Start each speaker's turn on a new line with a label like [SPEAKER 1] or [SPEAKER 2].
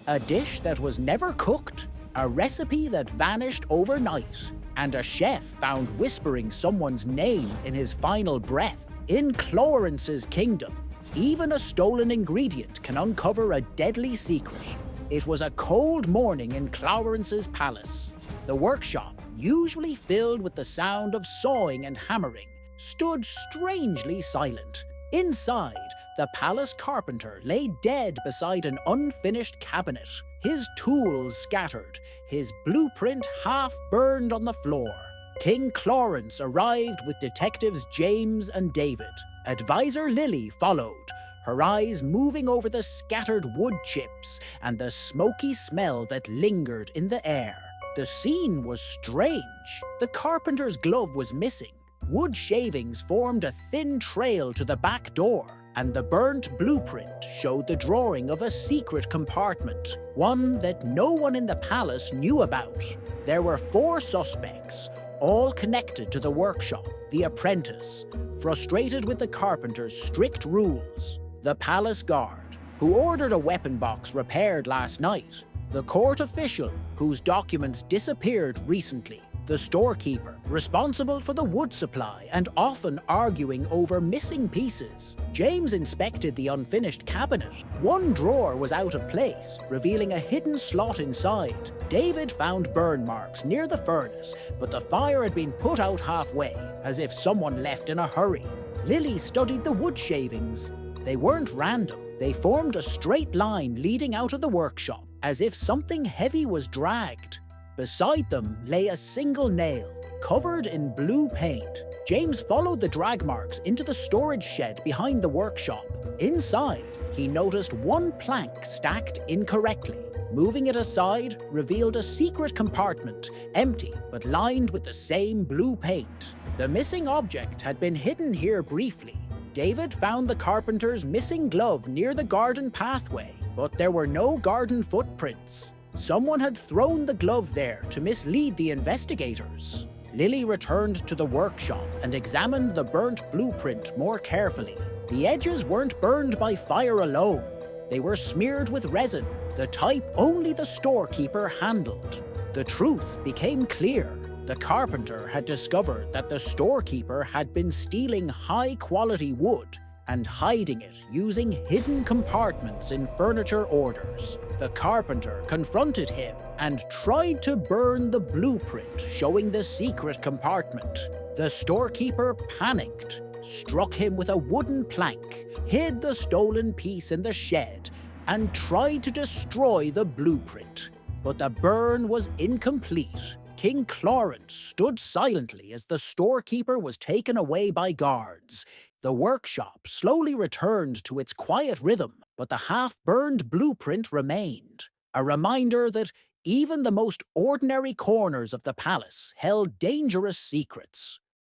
[SPEAKER 1] A dish that was never cooked, a recipe that vanished overnight, and a chef found whispering someone's name in his final breath. In Clawerence's kingdom, even a stolen ingredient can uncover a deadly secret. It was a cold morning in Clawerence's palace. The workshop, usually filled with the sound of sawing and hammering, stood strangely silent. Inside, the palace carpenter lay dead beside an unfinished cabinet, his tools scattered, his blueprint half burned on the floor. King Clawerence arrived with detectives James and David. Advisor Lily followed, her eyes moving over the scattered wood chips and the smoky smell that lingered in the air. The scene was strange. The carpenter's glove was missing. Wood shavings formed a thin trail to the back door, and the burnt blueprint showed the drawing of a secret compartment, one that no one in the palace knew about. There were 4 suspects, all connected to the workshop. The apprentice, frustrated with the carpenter's strict rules. The palace guard, who ordered a weapon box repaired last night. The court official, whose documents disappeared recently. The storekeeper, responsible for the wood supply and often arguing over missing pieces. James inspected the unfinished cabinet. One drawer was out of place, revealing a hidden slot inside. David found burn marks near the furnace, but the fire had been put out halfway, as if someone left in a hurry. Lily studied the wood shavings. They weren't random. They formed a straight line leading out of the workshop, as if something heavy was dragged. Beside them lay a single nail, covered in blue paint. James followed the drag marks into the storage shed behind the workshop. Inside, he noticed one plank stacked incorrectly. Moving it aside revealed a secret compartment, empty but lined with the same blue paint. The missing object had been hidden here briefly. David found the carpenter's missing glove near the garden pathway, but there were no garden footprints. Someone had thrown the glove there to mislead the investigators. Lily returned to the workshop and examined the burnt blueprint more carefully. The edges weren't burned by fire alone. They were smeared with resin, the type only the storekeeper handled. The truth became clear. The carpenter had discovered that the storekeeper had been stealing high-quality wood and hiding it using hidden compartments in furniture orders. The carpenter confronted him and tried to burn the blueprint showing the secret compartment. The storekeeper panicked, struck him with a wooden plank, hid the stolen piece in the shed, and tried to destroy the blueprint. But the burn was incomplete. King Clawerence stood silently as the storekeeper was taken away by guards. The workshop slowly returned to its quiet rhythm, but the half-burned blueprint remained, a reminder that even the most ordinary corners of the palace held dangerous secrets.